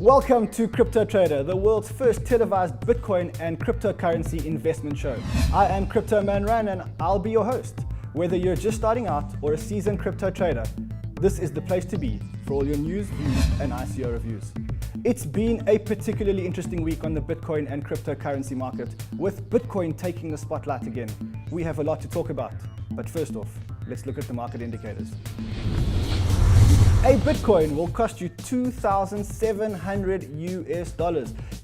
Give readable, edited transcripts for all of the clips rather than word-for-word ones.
Welcome to Crypto Trader, the world's first televised Bitcoin and cryptocurrency investment show. I am Crypto Man Ran and I'll be your host. Whether you're just starting out or a seasoned crypto trader, this is the place to be for all your news, views, and ICO reviews. It's been a particularly interesting week on the Bitcoin and cryptocurrency market, with Bitcoin taking the spotlight again. We have a lot to talk about, but first off, let's look at the market indicators. A Bitcoin will cost you $2,700 US.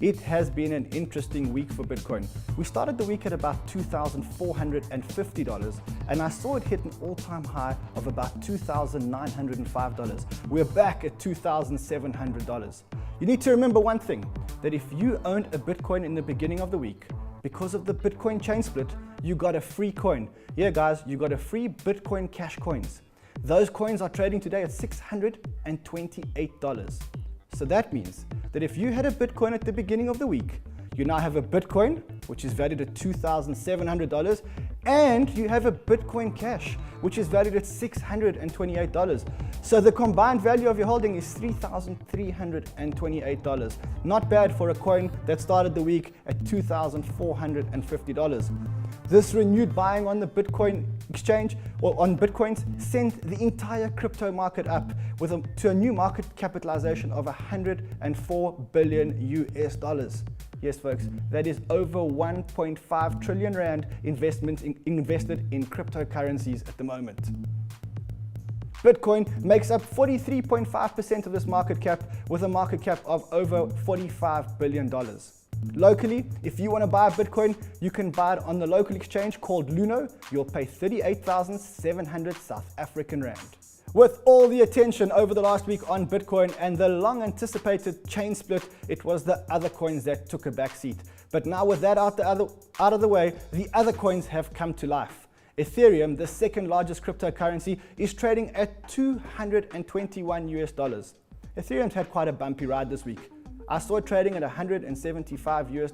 It has been an interesting week for Bitcoin. We started the week at about $2,450 and I saw it hit an all-time high of about $2,905. We're back at $2,700. You need to remember one thing, that if you owned a Bitcoin in the beginning of the week, because of the Bitcoin chain split, you got a free coin. Yeah guys, you got a free Bitcoin Cash coins. Those coins are trading today at $628. So that means that if you had a Bitcoin at the beginning of the week, you now have a Bitcoin, which is valued at $2,700, and you have a Bitcoin Cash, which is valued at $628. So the combined value of your holding is $3,328. Not bad for a coin that started the week at $2,450. This renewed buying on the Bitcoin exchange or on Bitcoins sent the entire crypto market up to a new market capitalization of $104 billion US. Yes, folks, that is over 1.5 trillion rand invested in cryptocurrencies at the moment. Bitcoin makes up 43.5% of this market cap, with a market cap of over $45 billion. Locally, if you want to buy a Bitcoin, you can buy it on the local exchange called Luno. You'll pay 38,700 South African Rand. With all the attention over the last week on Bitcoin and the long anticipated chain split, it was the other coins that took a back seat. But now with that out of the way, the other coins have come to life. Ethereum, the second largest cryptocurrency, is trading at $221 US. Ethereum's had quite a bumpy ride this week. I saw it trading at $175 US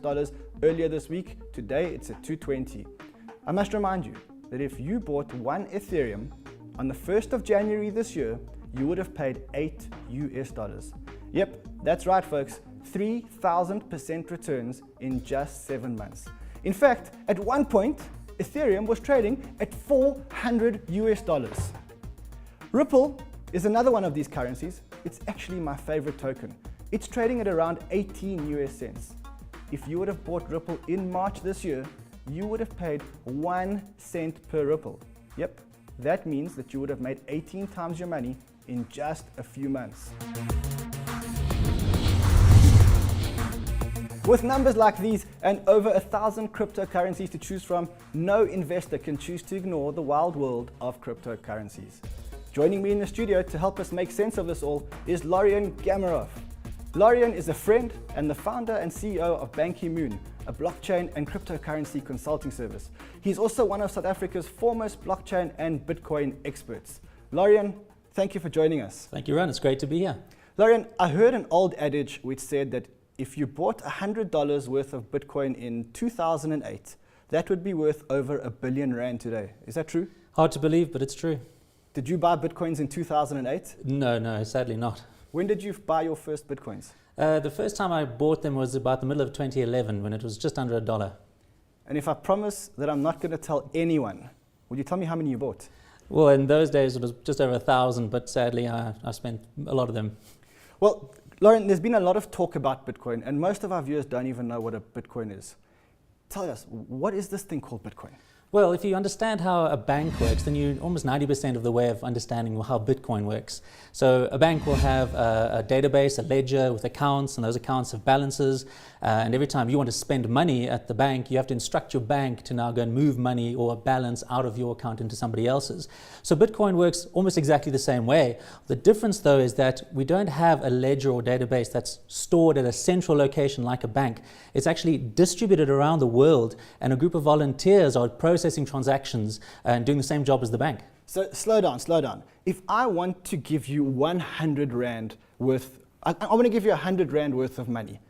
earlier this week. Today it's at $220. I must remind you that if you bought one Ethereum on the 1st of January this year, you would have paid $8 US. Yep, that's right folks, 3,000% returns in just 7 months. In fact, at one point, Ethereum was trading at $400 US. Ripple is another one of these currencies. It's actually my favorite token. It's trading at around 18 US cents. If you would have bought Ripple in March this year, you would have paid 1 cent per Ripple. Yep, that means that you would have made 18 times your money in just a few months. With numbers like these and over 1,000 cryptocurrencies to choose from, no investor can choose to ignore the wild world of cryptocurrencies. Joining me in the studio to help us make sense of this all is Lorian Gamarov. Lorian is a friend and the founder and CEO of Banker, a blockchain and cryptocurrency consulting service. He's also one of South Africa's foremost blockchain and Bitcoin experts. Lorian, thank you for joining us. Thank you, Ron. It's great to be here. Lorian, I heard an old adage which said that if you bought $100 worth of Bitcoin in 2008, that would be worth over $1 billion Rand today. Is that true? Hard to believe, but it's true. Did you buy Bitcoins in 2008? No, sadly not. When did you buy your first Bitcoins? The first time I bought them was about the middle of 2011 when it was just under $1. And if I promise that I'm not going to tell anyone, would you tell me how many you bought? Well, in those days it was just over 1,000, but sadly I spent a lot of them. Well, Lauren, there's been a lot of talk about Bitcoin, and most of our viewers don't even know what a Bitcoin is. Tell us, what is this thing called Bitcoin? Well, if you understand how a bank works, then you're almost 90% of the way of understanding how Bitcoin works. So a bank will have a database, a ledger with accounts, and those accounts have balances. And every time you want to spend money at the bank, you have to instruct your bank to now go and move money or a balance out of your account into somebody else's. So Bitcoin works almost exactly the same way. The difference, though, is that we don't have a ledger or database that's stored at a central location like a bank. It's actually distributed around the world, and a group of volunteers are processing transactions and doing the same job as the bank. So slow down. If I want to give you 100 Rand worth, I want to give you 100 Rand worth of money.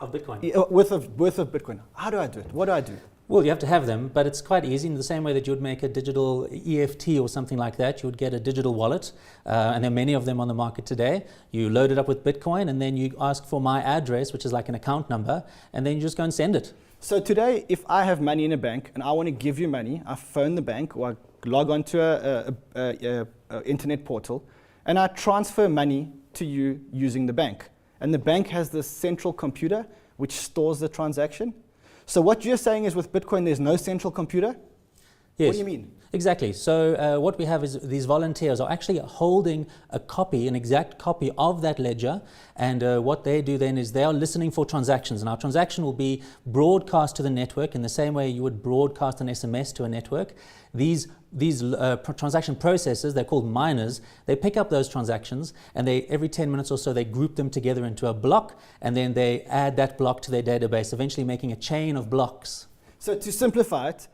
Of Bitcoin? Worth of Bitcoin. How do I do it? What do I do? Well, you have to have them, but it's quite easy. In the same way that you would make a digital EFT or something like that, you would get a digital wallet, and there are many of them on the market today. You load it up with Bitcoin, and then you ask for my address, which is like an account number, and then you just go and send it. So today, if I have money in a bank and I want to give you money, I phone the bank or I log onto a internet portal, and I transfer money to you using the bank. And the bank has this central computer which stores the transaction. So what you're saying is with Bitcoin, there's no central computer? Yes. What do you mean? Exactly. So what we have is these volunteers are actually holding a copy, an exact copy of that ledger, and what they do then is they are listening for transactions, and our transaction will be broadcast to the network in the same way you would broadcast an SMS to a network. These transaction processors, they're called miners, they pick up those transactions, and they every 10 minutes or so they group them together into a block, and then they add that block to their database, eventually making a chain of blocks. So to simplify it,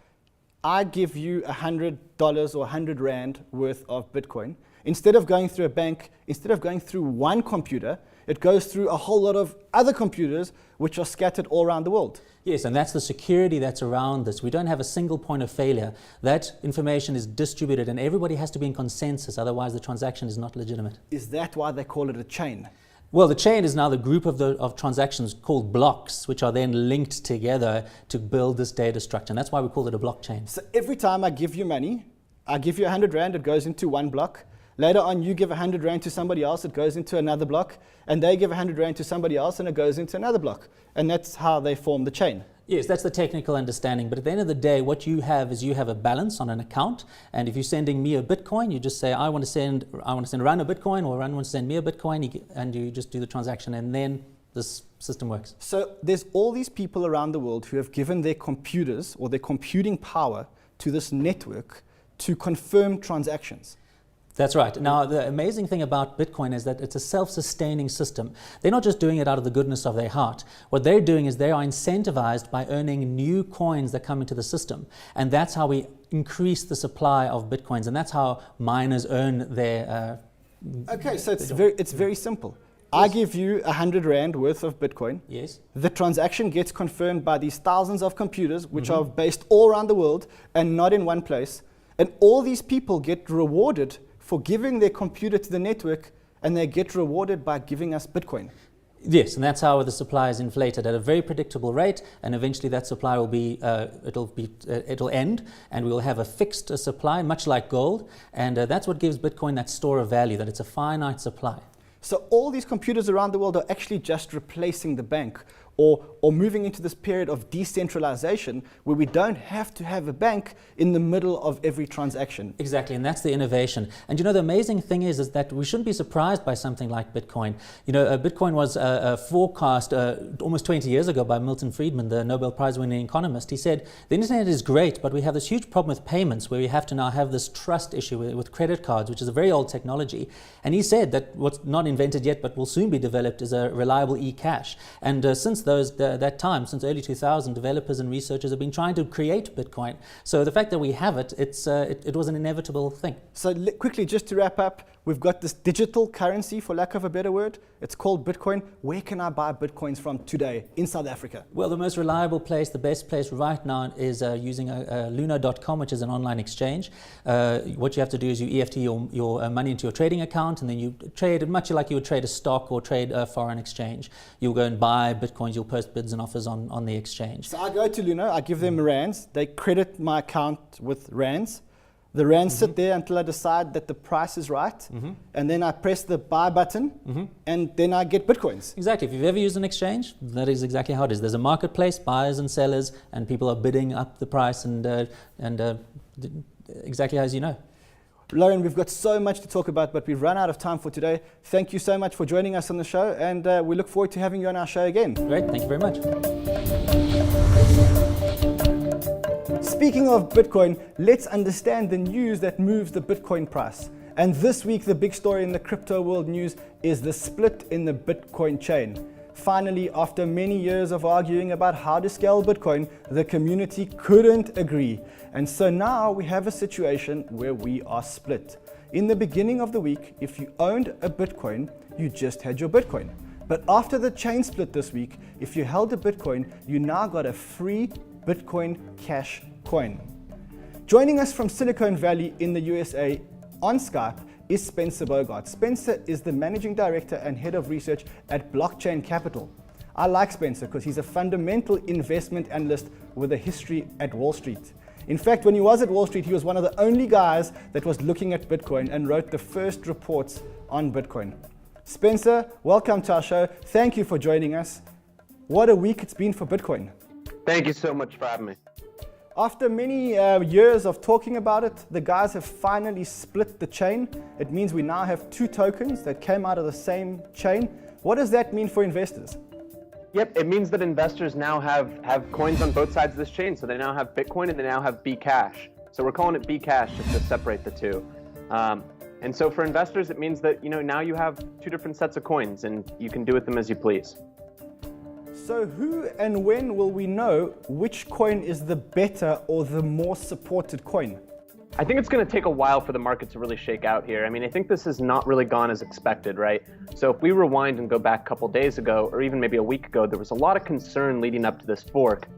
I give you $100 or 100 Rand worth of Bitcoin. Instead of going through a bank, instead of going through one computer, it goes through a whole lot of other computers which are scattered all around the world. Yes, and that's the security that's around this. We don't have a single point of failure. That information is distributed, and everybody has to be in consensus, otherwise the transaction is not legitimate. Is that why they call it a chain? Well, the chain is now the group of transactions called blocks, which are then linked together to build this data structure. And that's why we call it a blockchain. So every time I give you money, I give you 100 Rand, it goes into one block. Later on, you give 100 Rand to somebody else, it goes into another block. And they give 100 Rand to somebody else, and it goes into another block. And that's how they form the chain. Yes, that's the technical understanding. But at the end of the day, what you have is you have a balance on an account. And if you're sending me a Bitcoin, you just say, I want to send Ran a Bitcoin, or Ran wants to send me a Bitcoin, and you just do the transaction, and then this system works. So there's all these people around the world who have given their computers or their computing power to this network to confirm transactions. That's right. Now, the amazing thing about Bitcoin is that it's a self-sustaining system. They're not just doing it out of the goodness of their heart. What they're doing is they are incentivized by earning new coins that come into the system. And that's how we increase the supply of Bitcoins. And that's how miners earn their... Okay, so it's very simple. Yes. I give you 100 Rand worth of Bitcoin. Yes. The transaction gets confirmed by these thousands of computers, which are based all around the world and not in one place. And all these people get rewarded for giving their computer to the network, and they get rewarded by giving us Bitcoin. Yes, and that's how the supply is inflated at a very predictable rate, and eventually that supply will be, it'll end, and we will have a fixed supply, much like gold, and that's what gives Bitcoin that store of value, that it's a finite supply. So all these computers around the world are actually just replacing the bank, or moving into this period of decentralization where we don't have to have a bank in the middle of every transaction. Exactly, and that's the innovation. And you know, the amazing thing is that we shouldn't be surprised by something like Bitcoin. You know, Bitcoin was forecast almost 20 years ago by Milton Friedman, the Nobel Prize-winning economist. He said, the internet is great, but we have this huge problem with payments where we have to now have this trust issue with credit cards, which is a very old technology. And he said that what's not invented yet but will soon be developed is a reliable e-cash. And since that time, since early 2000, developers and researchers have been trying to create Bitcoin. So the fact that we have it, it was an inevitable thing. So quickly, just to wrap up, we've got this digital currency, for lack of a better word. It's called Bitcoin. Where can I buy Bitcoins from today in South Africa? Well, the most reliable place, the best place right now is using Luna.com, which is an online exchange. What you have to do is you EFT your money into your trading account, and then you trade it much like you would trade a stock or trade a foreign exchange. You'll go and buy Bitcoins, you'll post bids and offers on the exchange. So I go to Luna, I give them Rands, they credit my account with Rands. The Rands sit there until I decide that the price is right, and then I press the buy button, and then I get Bitcoins. Exactly. If you've ever used an exchange, that is exactly how it is. There's a marketplace, buyers and sellers, and people are bidding up the price, and exactly as you know. Lauren, we've got so much to talk about, but we've run out of time for today. Thank you so much for joining us on the show, and we look forward to having you on our show again. Great. Thank you very much. Speaking of Bitcoin, let's understand the news that moves the Bitcoin price. And this week, the big story in the crypto world news is the split in the Bitcoin chain. Finally, after many years of arguing about how to scale Bitcoin, the community couldn't agree. And so now we have a situation where we are split. In the beginning of the week, if you owned a Bitcoin, you just had your Bitcoin. But after the chain split this week, if you held a Bitcoin, you now got a free Bitcoin Cash coin. Joining us from Silicon Valley in the USA on Skype is Spencer Bogart. Spencer is the Managing Director and Head of Research at Blockchain Capital. I like Spencer because he's a fundamental investment analyst with a history at Wall Street. In fact, when he was at Wall Street, he was one of the only guys that was looking at Bitcoin and wrote the first reports on Bitcoin. Spencer, welcome to our show. Thank you for joining us. What a week it's been for Bitcoin. Thank you so much for having me. After many years of talking about it, the guys have finally split the chain. It means we now have two tokens that came out of the same chain. What does that mean for investors? Yep, it means that investors now have coins on both sides of this chain. So they now have Bitcoin and they now have Bcash. So we're calling it Bcash just to separate the two. And so for investors, it means that now you have two different sets of coins and you can do with them as you please. So who and when will we know which coin is the better or the more supported coin? I think it's going to take a while for the market to really shake out here. I mean, I think this has not really gone as expected, right? So if we rewind and go back a couple days ago, or even maybe a week ago, there was a lot of concern leading up to this fork.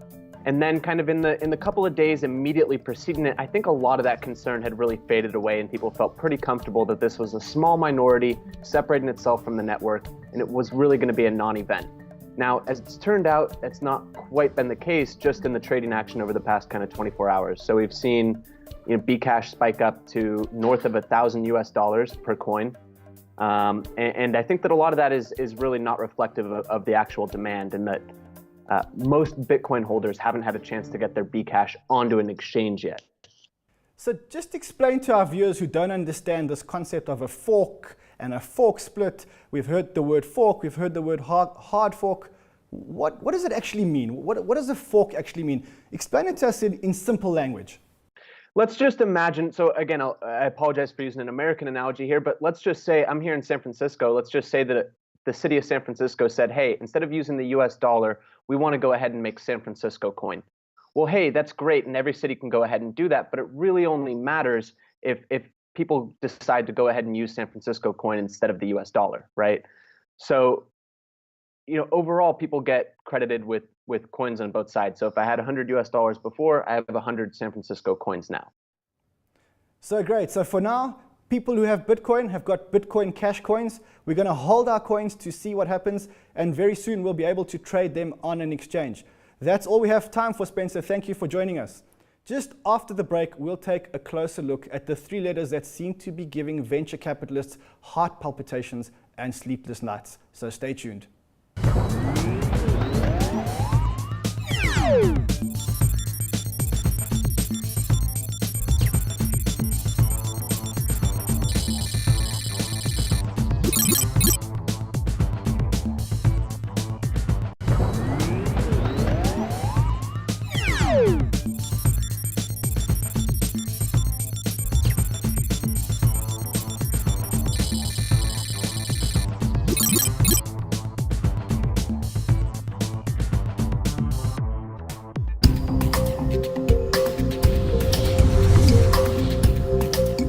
And then kind of in the couple of days immediately preceding it, I think a lot of that concern had really faded away and people felt pretty comfortable that this was a small minority separating itself from the network and it was really going to be a non-event. Now, as it's turned out, that's not quite been the case just in the trading action over the past kind of 24 hours. So we've seen Bcash spike up to north of $1,000 per coin. And I think that a lot of that is really not reflective of the actual demand, and that most Bitcoin holders haven't had a chance to get their Bcash onto an exchange yet. So just explain to our viewers who don't understand this concept of a fork and a fork split. We've heard the word fork, we've heard the word hard fork. What does it actually mean? What does a fork actually mean? Explain it to us in simple language. Let's just imagine, so again, I apologize for using an American analogy here, but let's just say I'm here in San Francisco. Let's just say that the city of San Francisco said, hey, instead of using the US dollar, we want to go ahead and make San Francisco coin. Well, hey, that's great, and every city can go ahead and do that, but it really only matters if people decide to go ahead and use San Francisco coin instead of the US dollar, right? So, overall, people get credited with coins on both sides. So if I had $100 before, I have 100 San Francisco coins now. So great. So for now, people who have Bitcoin have got Bitcoin Cash coins. We're going to hold our coins to see what happens, and very soon we'll be able to trade them on an exchange. That's all we have time for, Spencer. Thank you for joining us. Just after the break, we'll take a closer look at the three letters that seem to be giving venture capitalists heart palpitations and sleepless nights. So stay tuned.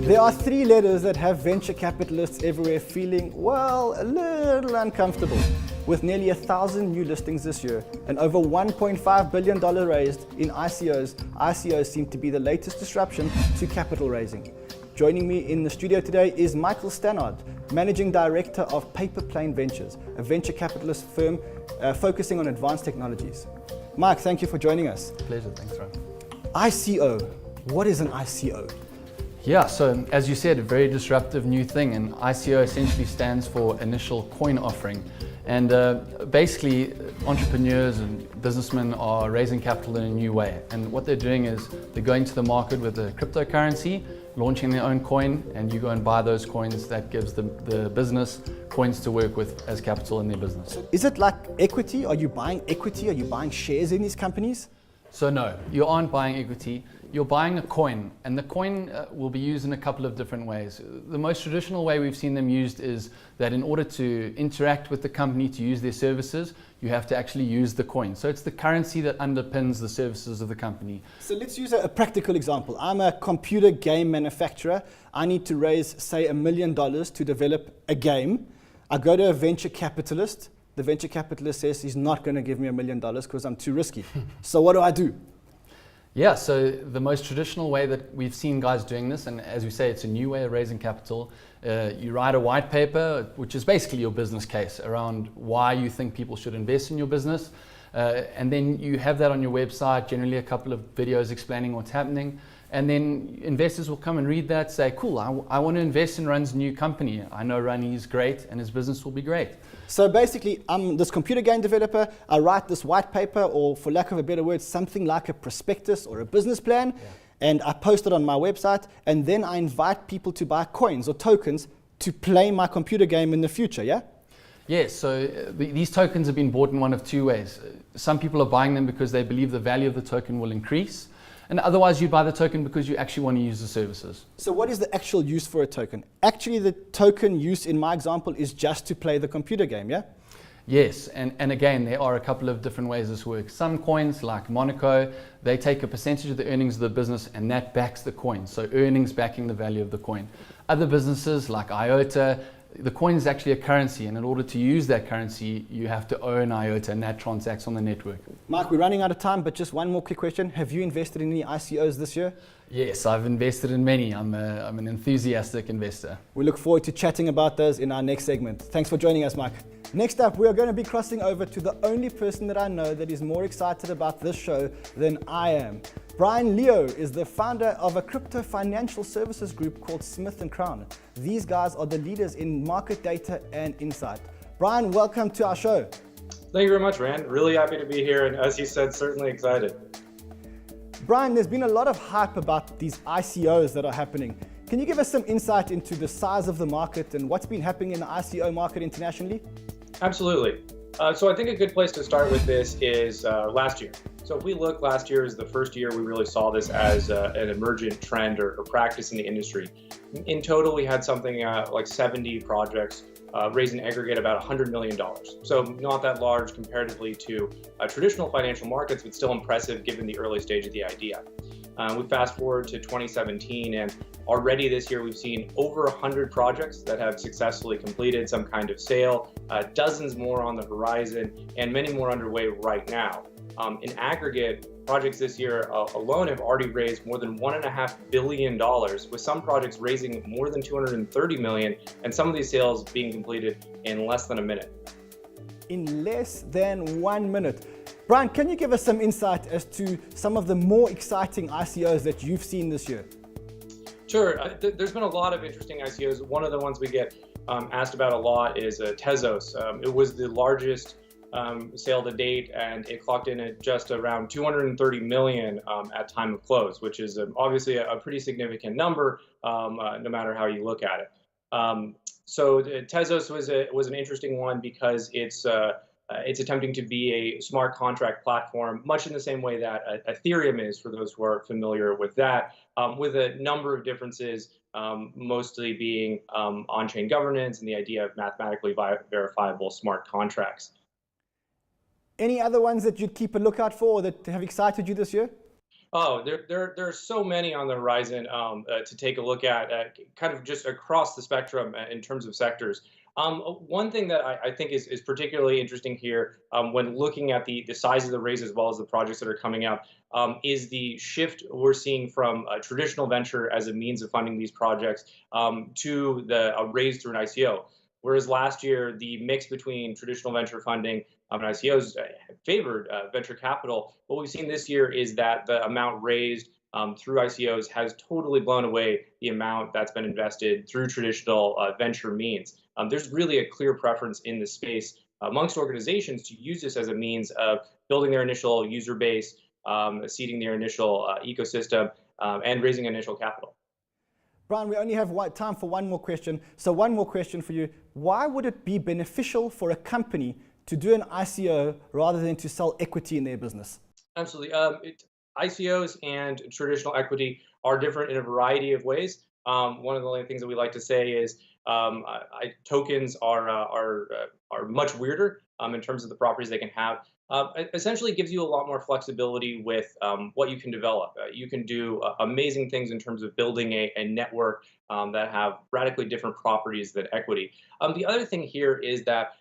There are three letters that have venture capitalists everywhere feeling, well, a little uncomfortable. With nearly 1,000 new listings this year and over $1.5 billion raised in ICOs seem to be the latest disruption to capital raising. Joining me in the studio today is Michael Stannard, Managing Director of Paper Plane Ventures, a venture capitalist firm focusing on advanced technologies. Mike, thank you for joining us. Pleasure, thanks, Ron. ICO, what is an ICO? Yeah, so as you said, a very disruptive new thing, and ICO essentially stands for Initial Coin Offering. And basically, entrepreneurs and businessmen are raising capital in a new way. And what they're doing is they're going to the market with a cryptocurrency, launching their own coin, and you go and buy those coins. That gives the business coins to work with as capital in their business. Is it like equity? Are you buying equity? Are you buying shares in these companies? So no, you aren't buying equity. You're buying a coin, and the coin will be used in a couple of different ways. The most traditional way we've seen them used is that in order to interact with the company to use their services, you have to actually use the coin. So it's the currency that underpins the services of the company. So let's use a practical example. I'm a computer game manufacturer. I need to raise, say, $1 million to develop a game. I go to a venture capitalist. The venture capitalist says he's not going to give me $1 million because I'm too risky. So what do? Yeah, so the most traditional way that we've seen guys doing this, and as we say, it's a new way of raising capital, you write a white paper, which is basically your business case around why you think people should invest in your business. And then you have that on your website, generally a couple of videos explaining what's happening. And then investors will come and read that, say, cool, I want to invest in Run's new company. I know Run is great and his business will be great. So basically, I'm this computer game developer. I write this white paper, or for lack of a better word, something like a prospectus or a business plan, and I post it on my website, and then I invite people to buy coins or tokens to play my computer game in the future, yeah? Yes, so these tokens have been bought in one of two ways. Some people are buying them because they believe the value of the token will increase, and otherwise you buy the token because you actually want to use the services. So what is the actual use for a token? Actually, the token use in my example is just to play the computer game, yeah? Yes, and again, there are a couple of different ways this works. Some coins, like Monaco, they take a percentage of the earnings of the business and that backs the coin, so earnings backing the value of the coin. Other businesses like IOTA, the coin is actually a currency, and in order to use that currency, you have to own IOTA, and that transacts on the network. Mark, we're running out of time, but just one more quick question. Have you invested in any ICOs this year? Yes, I've invested in many. I'm an enthusiastic investor. We look forward to chatting about those in our next segment. Thanks for joining us, Mike. Next up, we are going to be crossing over to the only person that I know that is more excited about this show than I am. Brian Leo is the founder of a crypto financial services group called Smith & Crown. These guys are the leaders in market data and insight. Brian, welcome to our show. Thank you very much, Rand. Really happy to be here, and as you said, certainly excited. Brian, there's been a lot of hype about these ICOs that are happening. Can you give us some insight into the size of the market and what's been happening in the ICO market internationally? Absolutely. So I think a good place to start with this is last year. So if we look, last year is the first year we really saw this as an emergent trend or practice in the industry. In total, we had something like 70 projects raise an aggregate about $100 million. So not that large comparatively to traditional financial markets, but still impressive given the early stage of the idea. We fast forward to 2017, and already this year we've seen over 100 projects that have successfully completed some kind of sale, dozens more on the horizon, and many more underway right now. In aggregate, projects this year alone have already raised more than $1.5 billion, with some projects raising more than $230 million, and some of these sales being completed in less than a minute. In less than 1 minute. Brian, can you give us some insight as to some of the more exciting ICOs that you've seen this year? Sure. There's been a lot of interesting ICOs. One of the ones we get asked about a lot is Tezos. It was the largest sale to date, and it clocked in at just around 230 million at time of close, which is obviously a pretty significant number, no matter how you look at it. So Tezos was an interesting one because it's attempting to be a smart contract platform, much in the same way that Ethereum is, for those who are familiar with that, with a number of differences, mostly being on-chain governance and the idea of mathematically verifiable smart contracts. Any other ones that you'd keep a lookout for or that have excited you this year? Oh, there are so many on the horizon to take a look at, kind of just across the spectrum in terms of sectors. One thing that I think is particularly interesting here when looking at the size of the raise as well as the projects that are coming up is the shift we're seeing from traditional venture as a means of funding these projects to the raise through an ICO. Whereas last year, the mix between traditional venture funding and ICOs favored venture capital, what we've seen this year is that the amount raised through ICOs has totally blown away the amount that's been invested through traditional venture means. There's really a clear preference in the space amongst organizations to use this as a means of building their initial user base, seeding their initial ecosystem, and raising initial capital. Brian, we only have time for one more question. So one more question for you. Why would it be beneficial for a company to do an ICO rather than to sell equity in their business? Absolutely. ICOs and traditional equity are different in a variety of ways. One of the only things that we like to say is Tokens are much weirder in terms of the properties they can have. It essentially gives you a lot more flexibility with what you can develop. You can do amazing things in terms of building a network that have radically different properties than equity. The other thing here is that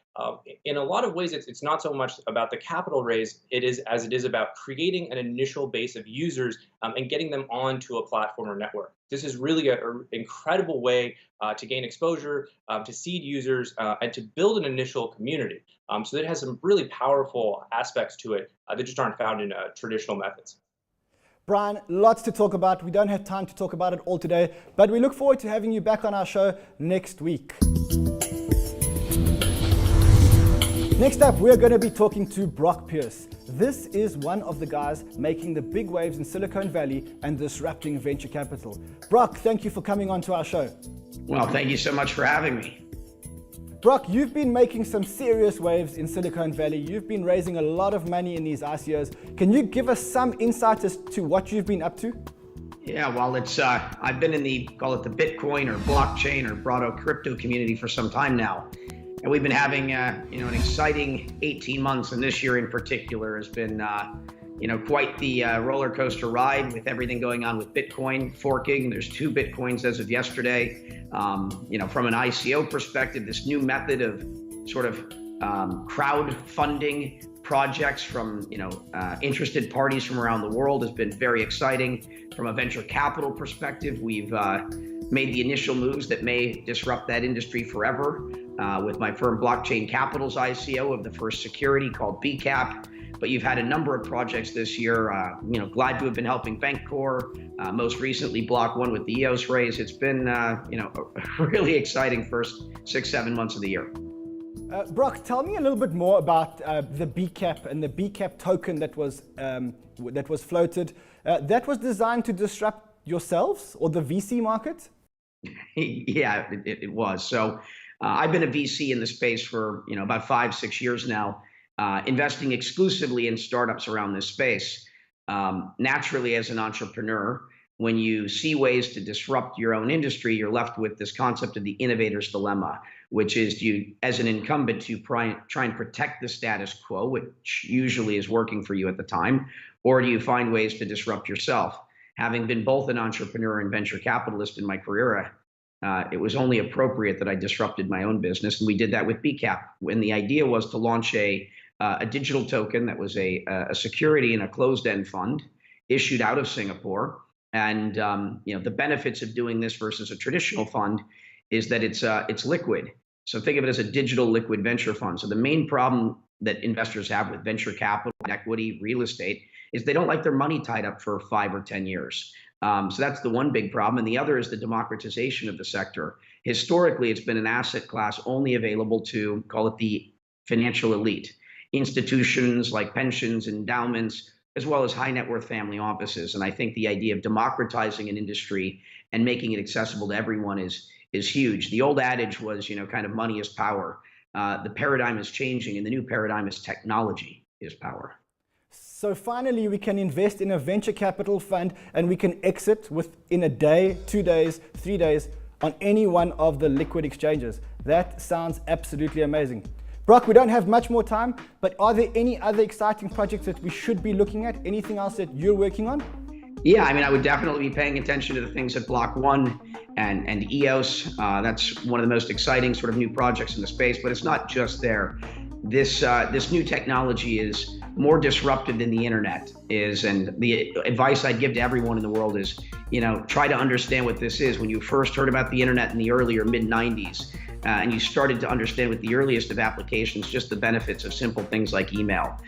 in a lot of ways, it's not so much about the capital raise, it is about creating an initial base of users and getting them onto a platform or network. This is really an incredible way to gain exposure, to seed users, and to build an initial community. So that has some really powerful aspects to it that just aren't found in traditional methods. Brian, lots to talk about. We don't have time to talk about it all today, but we look forward to having you back on our show next week. Next up, we're going to be talking to Brock Pierce. This is one of the guys making the big waves in Silicon Valley and disrupting venture capital. Brock, thank you for coming on to our show. Well, thank you so much for having me. Brock, you've been making some serious waves in Silicon Valley. You've been raising a lot of money in these ICOs. Can you give us some insight as to what you've been up to? Yeah, well, I've been in call it the Bitcoin or blockchain or broader crypto community for some time now. And we've been having, an exciting 18 months, and this year in particular has been, quite the roller coaster ride with everything going on with Bitcoin forking. There's 2 Bitcoins as of yesterday. From an ICO perspective, this new method of sort of crowdfunding projects from, interested parties from around the world has been very exciting. From a venture capital perspective, we've made the initial moves that may disrupt that industry forever. With my firm Blockchain Capital's ICO of the first security called BCAP. But you've had a number of projects this year. Glad to have been helping Bankcore. Most recently, Block One with the EOS raise. It's been, a really exciting first 6-7 months of the year. Brock, tell me a little bit more about the BCAP and the BCAP token that was floated. That was designed to disrupt yourselves or the VC market? Yeah, it was. So. I've been a VC in the space for about 5-6 years now, investing exclusively in startups around this space. Naturally, as an entrepreneur, when you see ways to disrupt your own industry, you're left with this concept of the innovator's dilemma, which is you, as an incumbent, to try and protect the status quo, which usually is working for you at the time, or do you find ways to disrupt yourself? Having been both an entrepreneur and venture capitalist in my career, it was only appropriate that I disrupted my own business, and we did that with BCAP. When the idea was to launch a digital token that was a security in a closed-end fund issued out of Singapore, and the benefits of doing this versus a traditional fund is that it's liquid. So think of it as a digital liquid venture fund. So the main problem that investors have with venture capital, equity, real estate is they don't like their money tied up for 5 or 10 years. So that's the one big problem. And the other is the democratization of the sector. Historically, it's been an asset class only available to, call it the financial elite, institutions like pensions, endowments, as well as high net worth family offices. And I think the idea of democratizing an industry and making it accessible to everyone is huge. The old adage was, kind of money is power. The paradigm is changing, and the new paradigm is technology is power. So finally, we can invest in a venture capital fund and we can exit within a day, 2 days, 3 days on any one of the liquid exchanges. That sounds absolutely amazing. Brock, we don't have much more time, but are there any other exciting projects that we should be looking at? Anything else that you're working on? Yeah, I would definitely be paying attention to the things at Block One and EOS. That's one of the most exciting sort of new projects in the space, but it's not just there. This new technology is more disruptive than the internet is, and the advice I'd give to everyone in the world is, try to understand what this is. When you first heard about the internet in the earlier mid-90s, and you started to understand with the earliest of applications just the benefits of simple things like email.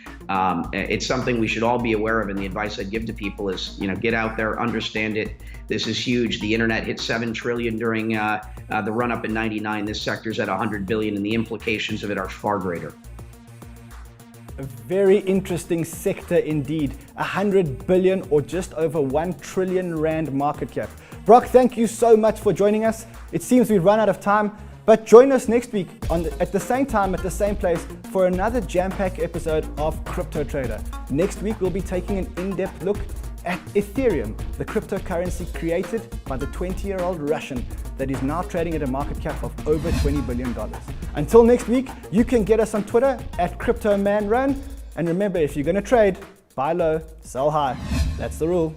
It's something we should all be aware of, and the advice I'd give to people is, get out there, understand it. This is huge. The internet hit 7 trillion during the run-up in '99. This sector's at 100 billion, and the implications of it are far greater. A very interesting sector indeed. 100 billion or just over 1 trillion rand market cap. Brock, thank you so much for joining us. It seems we've run out of time, but join us next week at the same time, at the same place for another jam-packed episode of Crypto Trader. Next week, we'll be taking an in-depth look at Ethereum, the cryptocurrency created by the 20-year-old Russian that is now trading at a market cap of over $20 billion. Until next week, you can get us on Twitter at CryptoManRun. And remember, if you're going to trade, buy low, sell high. That's the rule.